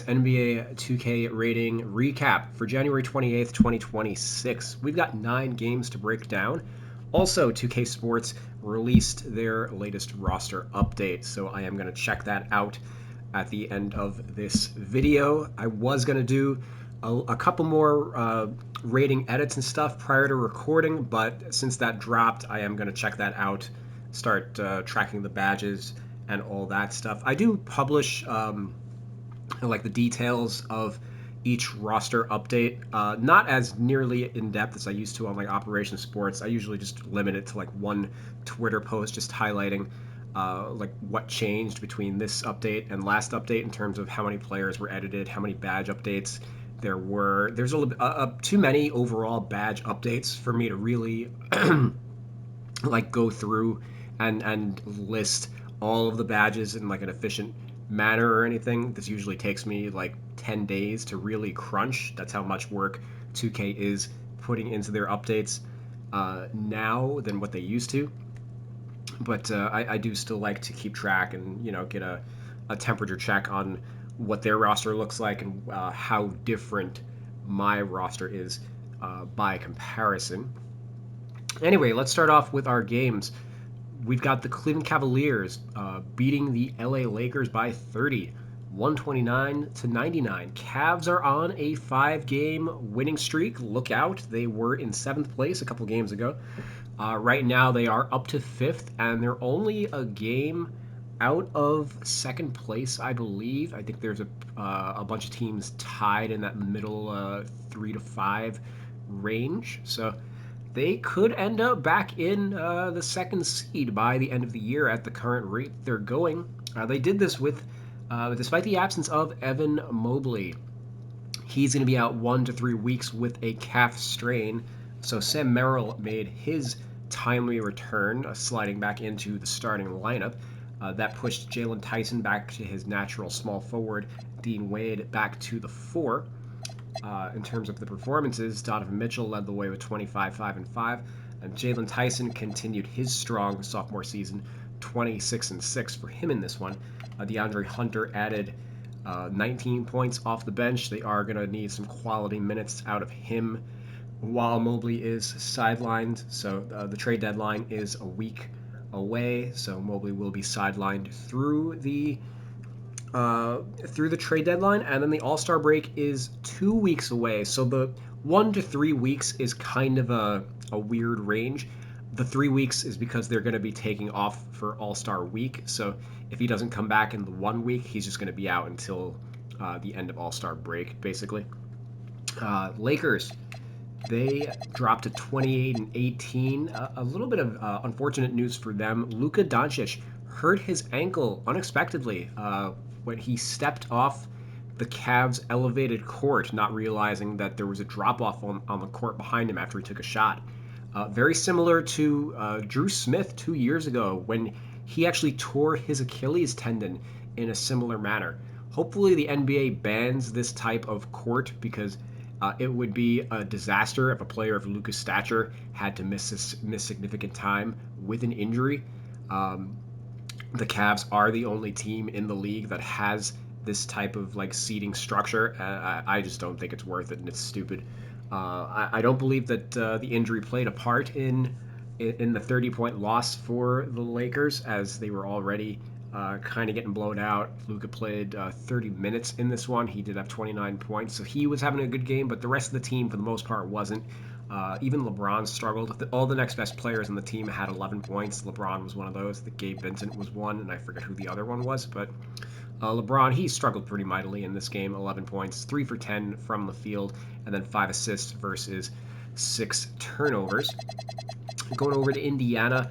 NBA 2K rating recap for January 28th, 2026. We've got 9 games to break down. Also, 2K Sports released their latest roster update, so I am going to check that out at the end of this video. I was going to do a couple more rating edits and stuff prior to recording, but since that dropped, I am going to check that out, start tracking the badges and all that stuff. I do publish like the details of each roster update, not as nearly in depth as I used to on like Operation Sports. I usually just limit it to like one Twitter post, just highlighting like what changed between this update and last update in terms of how many players were edited, how many badge updates there were. There's a little too many overall badge updates for me to really like go through and list all of the badges in like an efficient manner or anything. This usually takes me like 10 days to really crunch. That's how much work 2K is putting into their updates now than what they used to. But I do still like to keep track and, you know, get a temperature check on what their roster looks like and how different my roster is by comparison. Anyway, let's start off with our games. We've got the Cleveland Cavaliers beating the LA Lakers by 30, 129-99. Cavs are on a 5-game winning streak. Look out. They were in 7th place a couple games ago. Right now, they are up to 5th, and they're only a game out of 2nd place, I believe. I think there's a bunch of teams tied in that middle 3 to 5 range. So they could end up back in the 2nd seed by the end of the year at the current rate they're going. They did this with, despite the absence of Evan Mobley. He's going to be out 1 to 3 weeks with a calf strain. So Sam Merrill made his timely return, sliding back into the starting lineup. That pushed Jalen Tyson back to his natural small forward, Dean Wade back to the 4. In terms of the performances, Donovan Mitchell led the way with 25, 5, and 5, and Jalen Tyson continued his strong sophomore season, 26 and 6 for him in this one. DeAndre Hunter added 19 points off the bench. They are going to need some quality minutes out of him while Mobley is sidelined. So the trade deadline is a week away, so Mobley will be sidelined through the trade deadline, and then the All-Star break is 2 weeks away. So the 1 to 3 weeks is kind of a weird range. The 3 weeks is because they're going to be taking off for All-Star week. So if he doesn't come back in the 1 week, he's just going to be out until the end of All-Star break, basically. Lakers, they dropped to 28-18. A little bit of unfortunate news for them. Luka Doncic hurt his ankle unexpectedly when he stepped off the Cavs' elevated court, not realizing that there was a drop-off on the court behind him after he took a shot. Very similar to Drew Smith 2 years ago when he actually tore his Achilles tendon in a similar manner. Hopefully the NBA bans this type of court because it would be a disaster if a player of Luka's stature had to miss significant time with an injury. The Cavs are the only team in the league that has this type of like seating structure. I just don't think it's worth it, and it's stupid. I don't believe that the injury played a part in the 30-point loss for the Lakers, as they were already kind of getting blown out. Luka played 30 minutes in this one. He did have 29 points, so he was having a good game, but the rest of the team, for the most part, wasn't. Even LeBron struggled. All the next best players on the team had 11 points. LeBron was one of those. Gabe Vincent was one, and I forget who the other one was, but LeBron, he struggled pretty mightily in this game. 11 points, 3 for 10 from the field, and then 5 assists versus 6 turnovers. Going over to Indiana,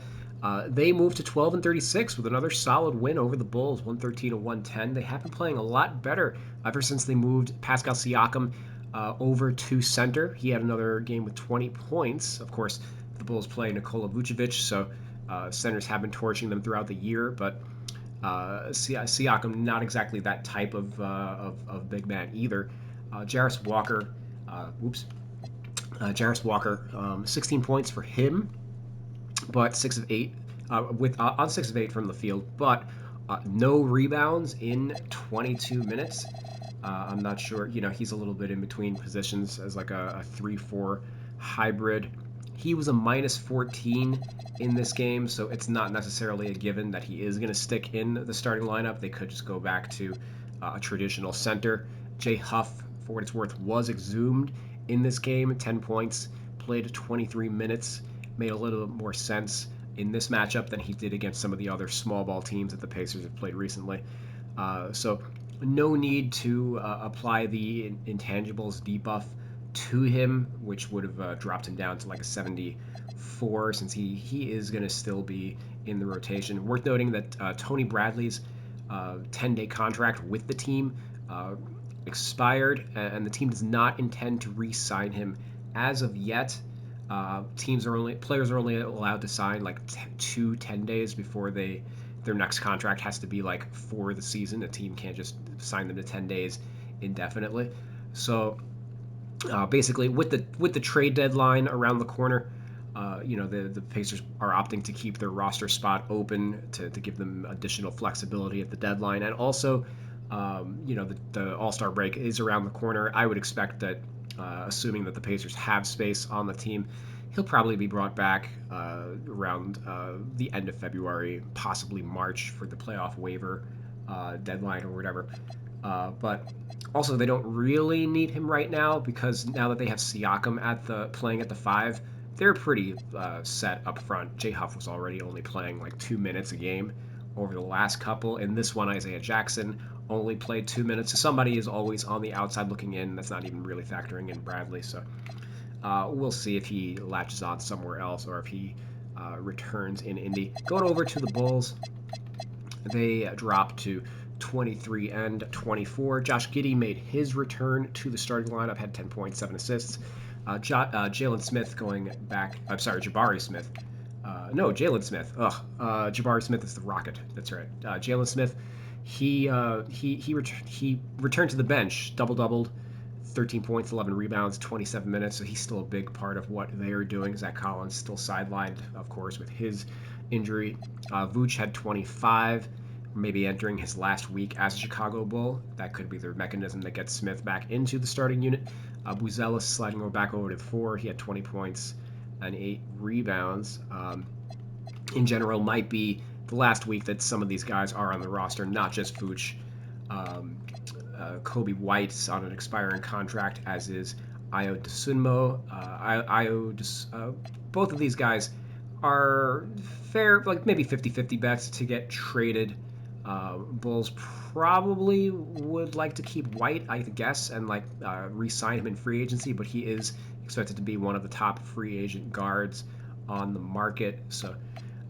they moved to 12-36 with another solid win over the Bulls, 113-110. They have been playing a lot better ever since they moved Pascal Siakam over to center. He had another game with 20 points. Of course, the Bulls play Nikola Vucevic, so centers have been torching them throughout the year, but Siakam not exactly that type of big man either. Jarris Walker, 16 points for him, but 6 of 8 on 6 of 8 from the field, but no rebounds in 22 minutes. I'm not sure. He's a little bit in between positions as like a 3-4 hybrid. He was a minus 14 in this game, so it's not necessarily a given that he is going to stick in the starting lineup. They could just go back to a traditional center. Jay Huff, for what it's worth, was exhumed in this game. 10 points, played 23 minutes, made a little bit more sense in this matchup than he did against some of the other small ball teams that the Pacers have played recently. So no need to apply the intangibles debuff to him, which would have dropped him down to like a 74, since he is going to still be in the rotation. Worth noting that Tony Bradley's 10-day contract with the team uh, expired, and the team does not intend to re-sign him as of yet. Players are only allowed to sign like 10 days before their next contract has to be like for the season. A team can't just sign them to 10 days indefinitely. So basically, with the trade deadline around the corner, the Pacers are opting to keep their roster spot open to give them additional flexibility at the deadline, and also, the All-Star break is around the corner. I would expect that, assuming that the Pacers have space on the team, he'll probably be brought back around the end of February, possibly March for the playoff waiver deadline or whatever. But also, they don't really need him right now because now that they have Siakam playing at the 5, they're pretty set up front. Jay Huff was already only playing like 2 minutes a game over the last couple. In this one, Isaiah Jackson only played 2 minutes. So somebody is always on the outside looking in. That's not even really factoring in Bradley. So we'll see if he latches on somewhere else or if he returns in Indy. Going over to the Bulls, they dropped to 23 and 24. Josh Giddey made his return to the starting lineup, had 10 points, 7 assists. Jalen Smith going back. I'm sorry, Jabari Smith. No, Jalen Smith. Jabari Smith is the Rocket. That's right. Jalen Smith. He returned to the bench, doubled, 13 points, 11 rebounds, 27 minutes. So he's still a big part of what they are doing. Zach Collins still sidelined, of course, with his injury. Vooch had 25, maybe entering his last week as a Chicago Bull. That could be the mechanism that gets Smith back into the starting unit. Buzelis sliding back over to 4. He had 20 points and 8 rebounds. In general, might be the last week that some of these guys are on the roster, not just Vooch. Kobe White's on an expiring contract, as is Ayo Dosunmu. Both of these guys are fair, like maybe 50-50 bets to get traded. Bulls probably would like to keep White, I guess, and re-sign him in free agency, but he is expected to be one of the top free agent guards on the market. So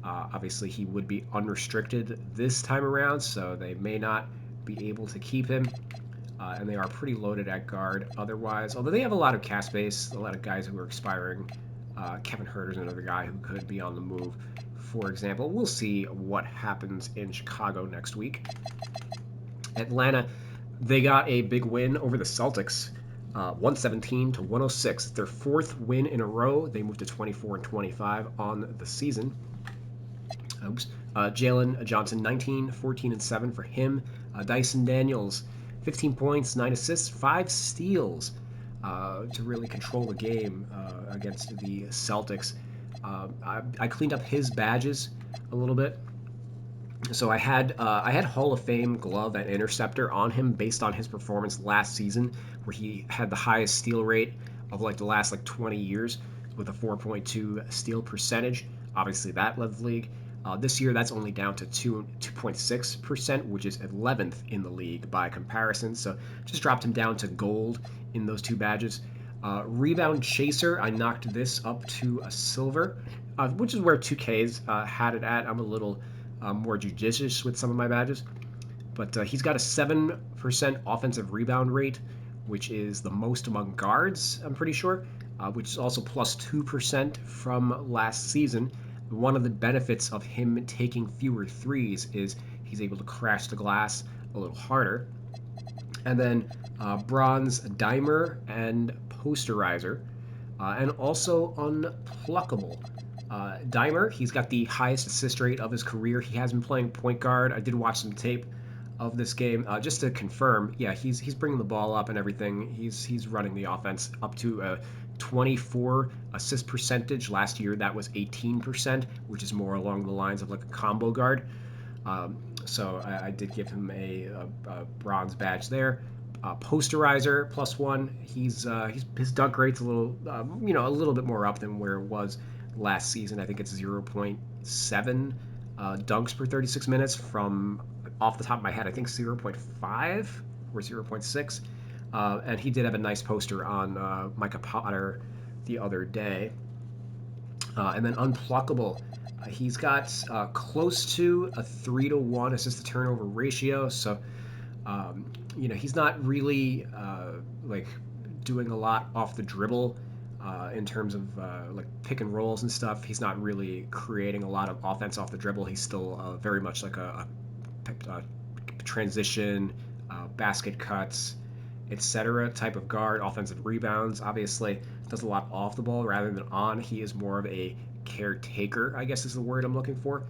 obviously he would be unrestricted this time around, so they may not be able to keep him. And they are pretty loaded at guard otherwise, although they have a lot of cap space, a lot of guys who are expiring. Kevin Huerter's another guy who could be on the move, for example. We'll see what happens in Chicago next week. Atlanta, they got a big win over the Celtics, 117-106. It's their 4th win in a row. They moved to 24-25 on the season. Jalen Johnson, 19, 14, and 7 for him. Dyson Daniels, 15 points, 9 assists, 5 steals to really control the game against the Celtics. I cleaned up his badges a little bit. So I had Hall of Fame glove and interceptor on him based on his performance last season, where he had the highest steal rate of the last 20 years with a 4.2 steal percentage. Obviously, that led the league. This year, that's only down to 2.6%, which is 11th in the league by comparison. So just dropped him down to gold in those 2 badges. Rebound chaser, I knocked this up to a silver, which is where 2Ks had it at. I'm a little more judicious with some of my badges. But he's got a 7% offensive rebound rate, which is the most among guards, I'm pretty sure, which is also plus 2% from last season. One of the benefits of him taking fewer threes is he's able to crash the glass a little harder. And then bronze dimer and posterizer, and also unpluckable. Dimer, he's got the highest assist rate of his career. He has been playing point guard. I did watch some tape of this game. Just to confirm, yeah, he's bringing the ball up and everything. He's running the offense up to a 24 assist percentage. Last year that was 18%, which is more along the lines of like a combo guard. So I did give him a bronze badge there. Posterizer +1. He's his dunk rate's a little a little bit more up than where it was last season. I think it's 0.7 dunks per 36 minutes from off the top of my head. I think 0.5 or 0.6. And he did have a nice poster on Micah Potter the other day. And then Unpluckable. He's got close to a 3-to-1 assist to turnover ratio. So, he's not really like doing a lot off the dribble in terms of like pick and rolls and stuff. He's not really creating a lot of offense off the dribble. He's still very much like a transition, basket cuts, etc. type of guard. Offensive rebounds, obviously, does a lot off the ball rather than on. He is more of a caretaker, I guess is the word I'm looking for.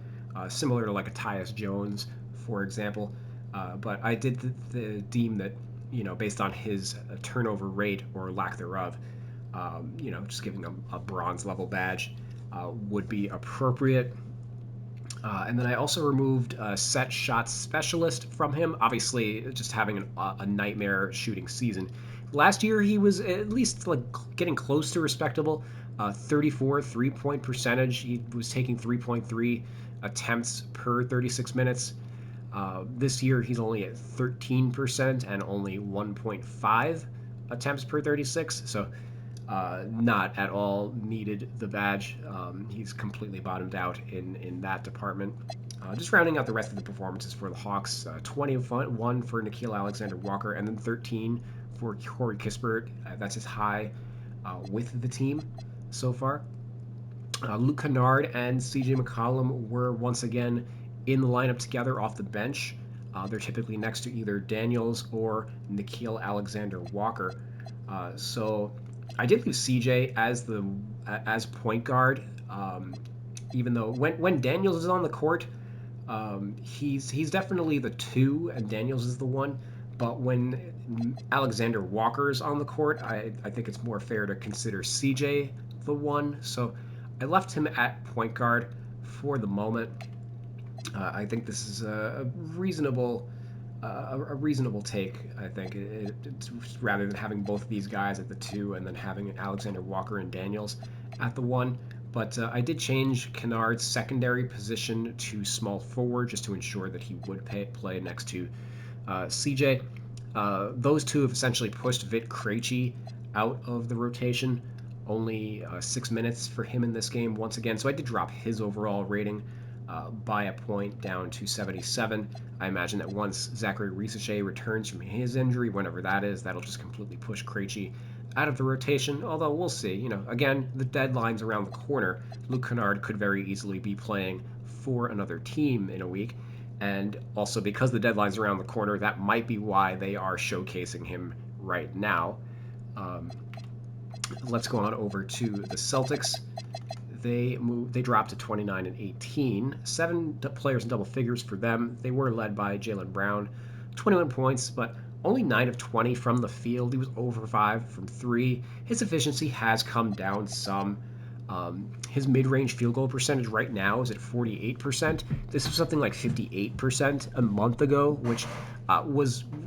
Similar to like a Tyus Jones, for example. But I did deem that, based on his turnover rate or lack thereof, just giving him a bronze level badge would be appropriate. And then I also removed set shot specialist from him. Obviously, just having a nightmare shooting season. Last year, he was at least like getting close to respectable. 34 3-point percentage. He was taking 3.3 attempts per 36 minutes. This year, he's only at 13% and only 1.5 attempts per 36. So not at all needed the badge. He's completely bottomed out in that department. Just rounding out the rest of the performances for the Hawks, 21 for Nickeil Alexander-Walker, and then 13 for Corey Kispert. That's his high with the team so far. Luke Kennard and CJ McCollum were once again in the lineup together off the bench. They're typically next to either Daniels or Nickeil Alexander-Walker. So I did leave CJ as point guard, even though when Daniels is on the court, he's definitely the 2 and Daniels is the 1. But when Alexander Walker is on the court, I think it's more fair to consider CJ the 1. So I left him at point guard for the moment. I think this is a reasonable take. I think it's rather than having both of these guys at the 2 and then having Alexander Walker and Daniels at the 1. But I did change Kennard's secondary position to small forward just to ensure that he would play next to CJ. Those two have essentially pushed Vit Krejci out of the rotation. Only 6 minutes for him in this game once again. So I did drop his overall rating by a point down to 77. I imagine that once Zachary Risache returns from his injury, whenever that is, that'll just completely push Krejci out of the rotation. Although we'll see. Again, the deadline's around the corner. Luke Kennard could very easily be playing for another team in a week. And also because the deadline's around the corner, that might be why they are showcasing him right now. Let's go on over to the Celtics. They dropped to 29 and 18. 7 players in double figures for them. They were led by Jaylen Brown, 21 points, but only 9 of 20 from the field. He was over 5 from 3. His efficiency has come down some. His mid-range field goal percentage right now is at 48%. This was something like 58% a month ago, which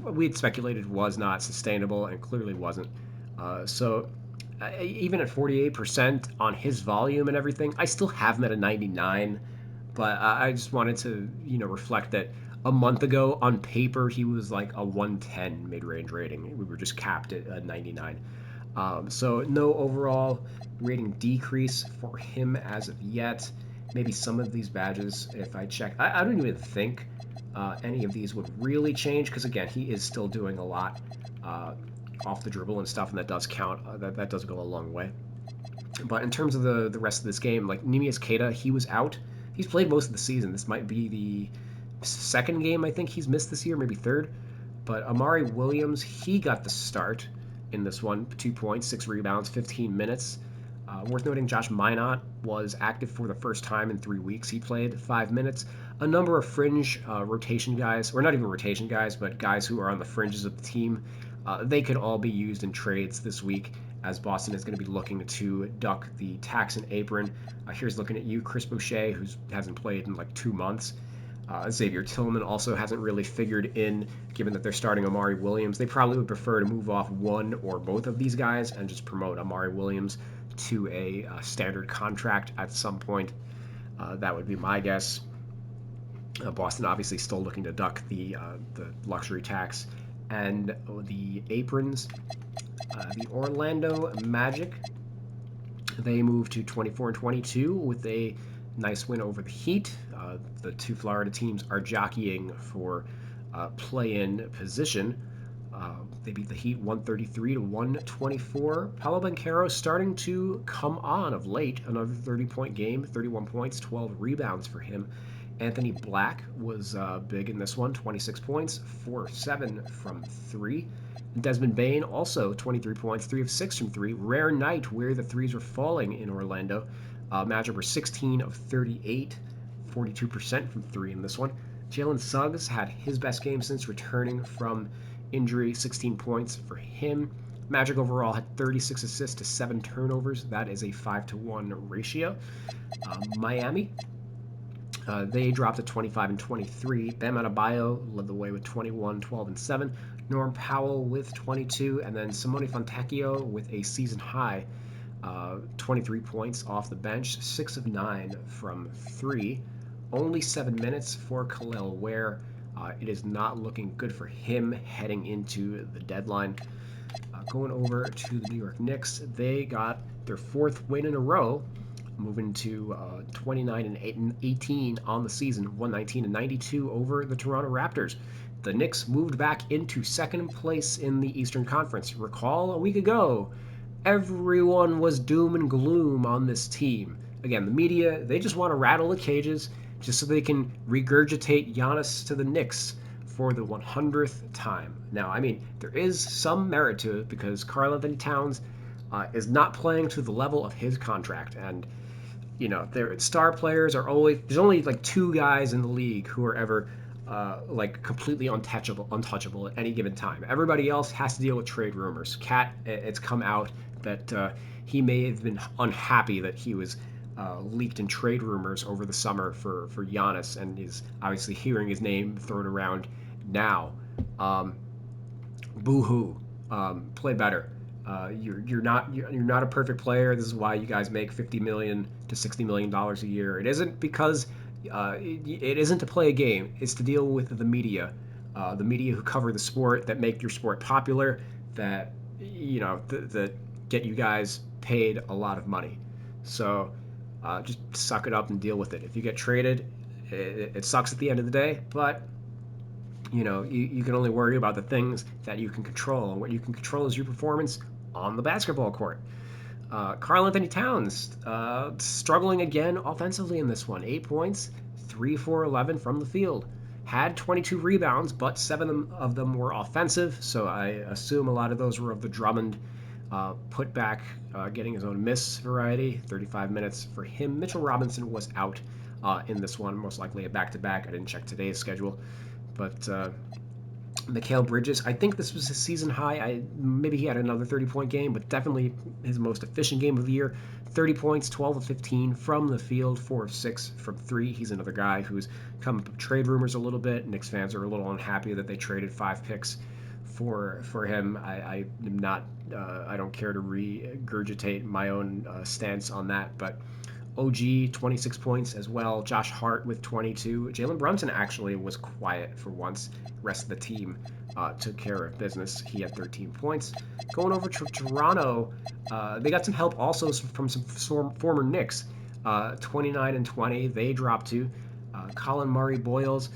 we had speculated was not sustainable and clearly wasn't. So even at 48% on his volume and everything, I still have him at a 99. But I just wanted to, reflect that a month ago on paper he was like a 110 mid-range rating. We were just capped at a 99. So no overall rating decrease for him as of yet. Maybe some of these badges, if I check, I don't even think any of these would really change because again, he is still doing a lot off the dribble and stuff, and that does count. That does go a long way. But in terms of the rest of this game, like Neemias Queta, he was out. He's played most of the season. This might be the second game I think he's missed this year, maybe third. But Amari Williams, he got the start in this one. 2 points, 6 rebounds, 15 minutes. Worth noting, Josh Minot was active for the first time in 3 weeks. He played 5 minutes. A number of fringe rotation guys, or not even rotation guys, but guys who are on the fringes of the team, they could all be used in trades this week, as Boston is going to be looking to duck the tax and apron. Here's looking at you, Chris Boucher, who hasn't played in like 2 months. Xavier Tillman also hasn't really figured in, given that they're starting Amari Williams. They probably would prefer to move off one or both of these guys and just promote Amari Williams to a standard contract at some point. That would be my guess. Boston obviously still looking to duck the luxury tax and the aprons. The Orlando Magic, they moved to 24-22 with a nice win over the Heat. The two Florida teams are jockeying for play-in position. They beat the Heat 133 to 124. Paolo Banchero starting to come on of late. Another 30-point game, 31 points, 12 rebounds for him. Anthony Black was big in this one, 26 points, 4-7 from 3. Desmond Bane also 23 points, 3 of 6 from 3. Rare night where the threes were falling in Orlando. Magic were 16 of 38, 42% from 3 in this one. Jalen Suggs had his best game since returning from injury, 16 points for him. Magic overall had 36 assists to 7 turnovers. That is a 5-to-1 ratio. Miami, they dropped to 25-23. Bam Adebayo led the way with 21, 12, and 7. Norm Powell with 22, and then Simone Fontecchio with a season high 23 points off the bench, 6 of 9 from 3. Only 7 minutes for Khalil Ware. It is not looking good for him heading into the deadline. Going over to the New York Knicks, they got their 4th win in a row, moving to 29-18 on the season, 119-92 over the Toronto Raptors. The Knicks moved back into 2nd place in the Eastern Conference. Recall a week ago, everyone was doom and gloom on this team. Again, the media, they just want to rattle the cages just so they can regurgitate Giannis to the Knicks for the 100th time. Now, I mean, there is some merit to it because Karl-Anthony Towns is not playing to the level of his contract. And, you know, their star players are always, there's only like 2 guys in the league who are ever like completely untouchable at any given time. Everybody else has to deal with trade rumors. Cat, it's come out that he may have been unhappy that he was leaked in trade rumors over the summer for Giannis, and is obviously hearing his name thrown around now. Boo-hoo. Play better. You're not a perfect player. This is why you guys make $50 million to $60 million a year. It isn't because it isn't to play a game. It's to deal with the media who cover the sport, that make your sport popular, that that get you guys paid a lot of money. So just suck it up and deal with it. If you get traded, it sucks at the end of the day, but you can only worry about the things that you can control, and what you can control is your performance on the basketball court. Karl-Anthony Towns struggling again offensively in this one. 8 points, 3 for 11 from the field. Had 22 rebounds, but 7 of them were offensive, so I assume a lot of those were of the Drummond putback, getting his own miss variety. 35 minutes for him. Mitchell Robinson was out in this one, most likely a back-to-back. I didn't check today's schedule. But Mikal Bridges, I think this was his season high. Maybe he had another 30-point game, but definitely his most efficient game of the year. 30 points, 12 of 15 from the field, 4 of 6 from 3. He's another guy who's come up with trade rumors a little bit. Knicks fans are a little unhappy that they traded 5 picks for him. I am not. I don't care to regurgitate my own stance on that, but OG, 26 points as well. Josh Hart with 22. Jalen Brunson actually was quiet for once. The rest of the team took care of business. He had 13 points. Going over to Toronto, they got some help also from some former Knicks. 29-20, they dropped to. Colin Murray Boyles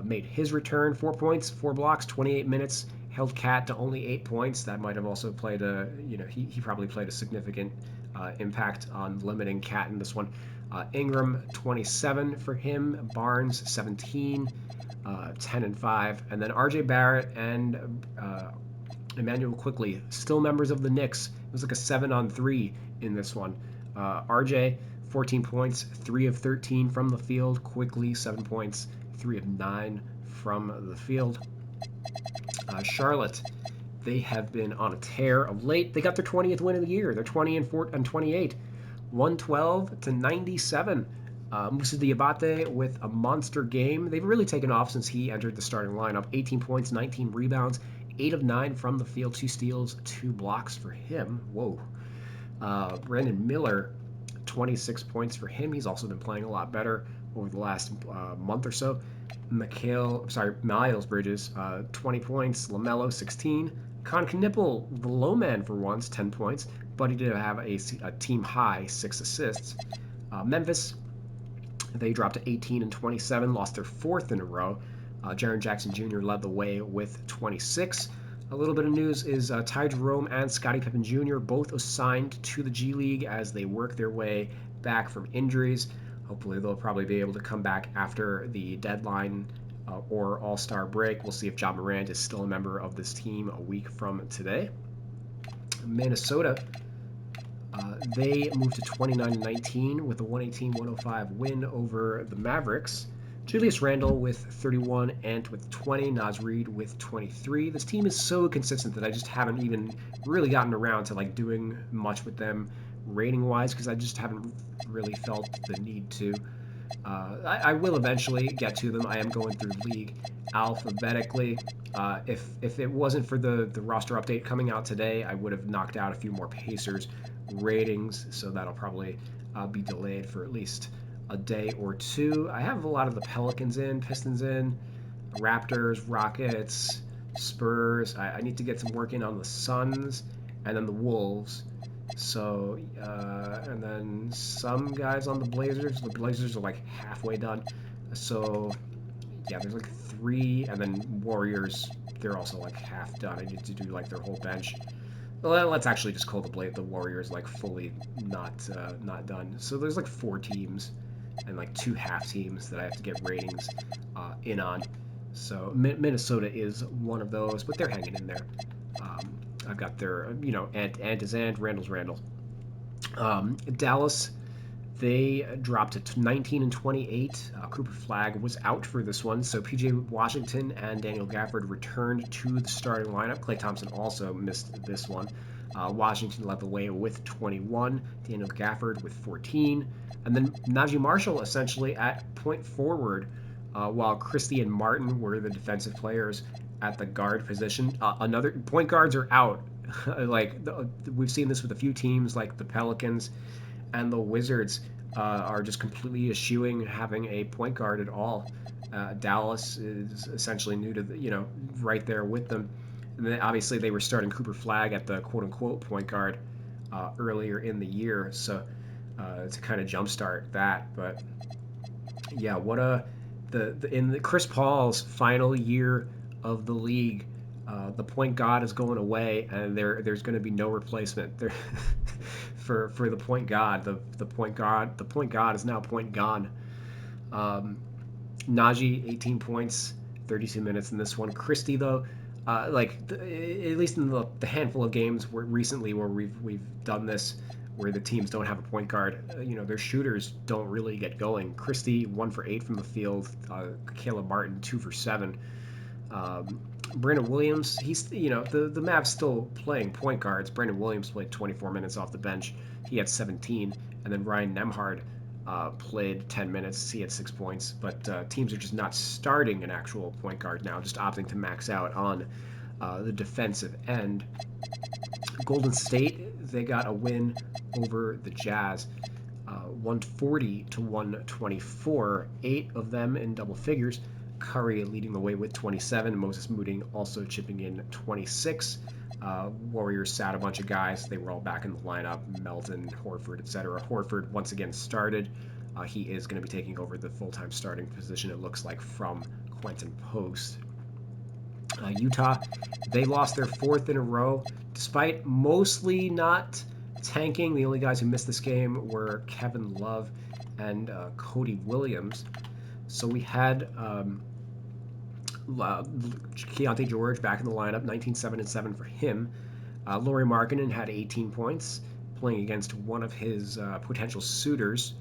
made his return. 4 points, 4 blocks, 28 minutes. Held Cat to only 8 points. That might have also played he probably played a significant impact on limiting Cat in this one. Ingram, 27 for him. Barnes, 17, 10 and 5. And then RJ Barrett and Emmanuel Quickly, still members of the Knicks. It was like a 7-on-3 in this one. RJ, 14 points, 3 of 13 from the field. Quickly, 7 points, 3 of 9 from the field. Charlotte, they have been on a tear of late. They got their 20th win of the year. They're 20 and 28, 112 to 97. Moussa Diabate with a monster game. They've really taken off since he entered the starting lineup. 18 points, 19 rebounds, 8 of 9 from the field, 2 steals, 2 blocks for him. Whoa. Brandon Miller, 26 points for him. He's also been playing a lot better over the last month or so. Miles Bridges, 20 points. LaMelo, 16. Con Knipple, the low man for once, 10 points, but he did have a team high 6 assists. Memphis, they dropped to 18 and 27, lost their 4th in a row. Jaren Jackson Jr. led the way with 26. A little bit of news is Ty Jerome and Scottie Pippen Jr. both assigned to the G League as they work their way back from injuries. Hopefully they'll probably be able to come back after the deadline or All-Star break. We'll see if Ja Morant is still a member of this team a week from today. Minnesota, they moved to 29-19 with a 118-105 win over the Mavericks. Julius Randle with 31, Ant with 20, Naz Reid with 23. This team is so consistent that I just haven't even really gotten around to like doing much with them rating-wise because I just haven't really felt the need to. I will eventually get to them. I am going through league alphabetically. If it wasn't for the roster update coming out today, I would have knocked out a few more Pacers ratings, so that'll probably be delayed for at least a day or two. I have a lot of the Pelicans in, Pistons in, Raptors, Rockets, Spurs. I need to get some work in on the Suns, and then the Wolves. So, and then some guys on the Blazers. The Blazers are like halfway done. So, yeah, there's like 3, and then Warriors, they're also like half done. I need to do like their whole bench. Well, let's actually just call the Warriors like fully not done. So there's like 4 teams and like 2 half teams that I have to get ratings in on. So Minnesota is one of those, but they're hanging in there. I've got their, Ant is Ant, Randall's Randall. Dallas, they dropped to 19 and 28. Cooper Flagg was out for this one, so PJ Washington and Daniel Gafford returned to the starting lineup. Klay Thompson also missed this one. Washington led the way with 21, Daniel Gafford with 14, and then Najee Marshall essentially at point forward, while Christie and Martin were the defensive players at the guard position. Another point guards are out. We've seen this with a few teams like the Pelicans and the Wizards are just completely eschewing having a point guard at all. Dallas is essentially new to right there with them. And then obviously they were starting Cooper Flagg at the quote unquote point guard earlier in the year, so to kind of jumpstart that. But yeah, what in Chris Paul's final year of the league, the point guard is going away, and there's going to be no replacement there for the point guard. The point guard is now point gone. Najee, 18 points, 32 minutes in this one. Christie though, at least in the handful of games recently where we've done this, where the teams don't have a point guard, their shooters don't really get going. Christie 1 for 8 from the field. Caleb Martin 2 for 7. Brandon Williams, he's the Mavs still playing point guards. Brandon Williams played 24 minutes off the bench. He had 17, and then Ryan Nembhard played 10 minutes. He had 6 points, but teams are just not starting an actual point guard now, just opting to max out on the defensive end. Golden State, they got a win over the Jazz, 140 to 124, 8 of them in double figures. Curry leading the way with 27. Moses Moody also chipping in 26. Warriors sat a bunch of guys. They were all back in the lineup. Melton, Horford, etc. Horford once again started. He is going to be taking over the full-time starting position, it looks like, from Quentin Post. Utah, they lost their 4th in a row, despite mostly not tanking. The only guys who missed this game were Kevin Love and Cody Williams. So we had Keontae George back in the lineup, 19-7-7 for him. Lauri Markkanen had 18 points, playing against one of his potential suitors.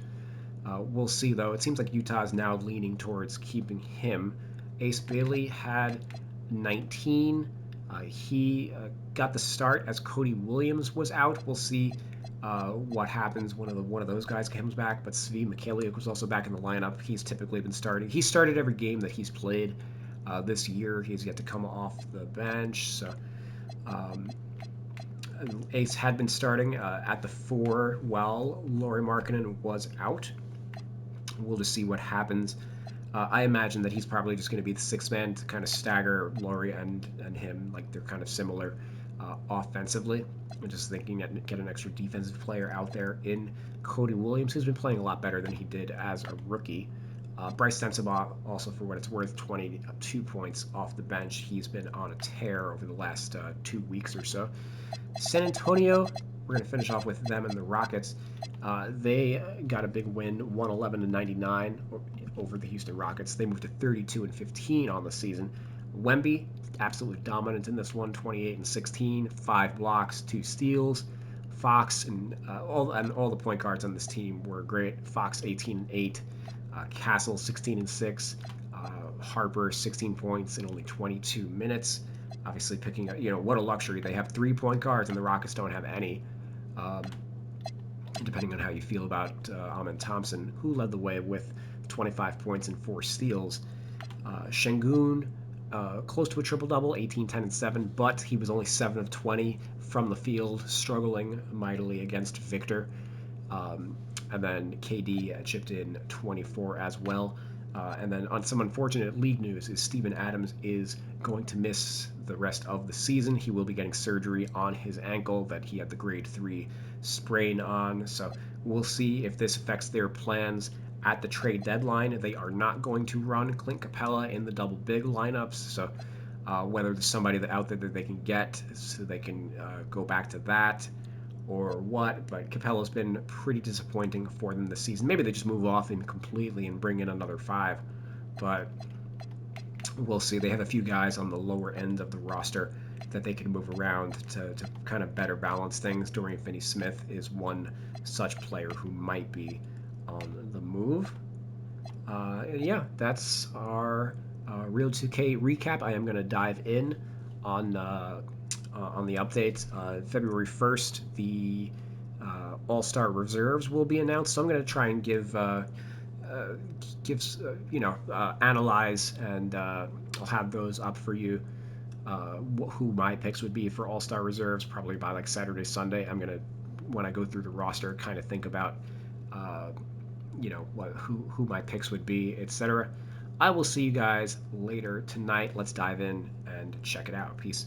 We'll see, though. It seems like Utah is now leaning towards keeping him. Ace Bailey had 19. He got the start as Cody Williams was out. We'll see what happens when one of those guys comes back. But Svi Mikhailiuk was also back in the lineup. He's typically been starting. He started every game that he's played this year. He's yet to come off the bench. So um, Ace had been starting at the 4 while Lauri Markkanen was out. We'll just see what happens. I imagine that he's probably just going to be the sixth man to kind of stagger Laurie and him, like they're kind of similar offensively. I'm just thinking that get an extra defensive player out there in Cody Williams, who's been playing a lot better than he did as a rookie. Bryce Sensabaugh, also for what it's worth, 22 points off the bench. He's been on a tear over the last 2 weeks or so. San Antonio, we're going to finish off with them and the Rockets. They got a big win, 111-99 over the Houston Rockets. They moved to 32-15 on the season. Wemby, absolutely dominant in this one, 28-16, 5 blocks, 2 steals. Fox and all the point guards on this team were great. Fox 18-8, Castle 16-6, Harper 16 points in only 22 minutes. Obviously, picking up, what a luxury. They have 3 point guards, and the Rockets don't have any. Um, Depending on how you feel about Amen Thompson, who led the way with 25 points and 4 steals. Şengün, close to a triple-double, 18, 10, and 7, but he was only 7 of 20 from the field, struggling mightily against Victor. And then KD chipped in 24 as well. And then on some unfortunate league news is Steven Adams is going to miss the rest of the season. He will be getting surgery on his ankle that he had the grade 3 sprain on. So we'll see if this affects their plans at the trade deadline. They are not going to run Clint Capella in the double big lineups. So whether there's somebody out there that they can get so they can go back to that or what, but Capella's been pretty disappointing for them this season. Maybe they just move off him completely and bring in another 5, but we'll see. They have a few guys on the lower end of the roster that they can move around to kind of better balance things. Dorian Finney-Smith is one such player who might be on the move. And yeah, that's our Real 2K recap. I am going to dive in on the updates. February 1st, the All-Star reserves will be announced. So I'm going to try and analyze, and I'll have those up for you. Who my picks would be for All-Star reserves probably by like Saturday, Sunday. I'm going to, when I go through the roster, kind of think about who my picks would be, etc. I will see you guys later tonight. Let's dive in and check it out. Peace.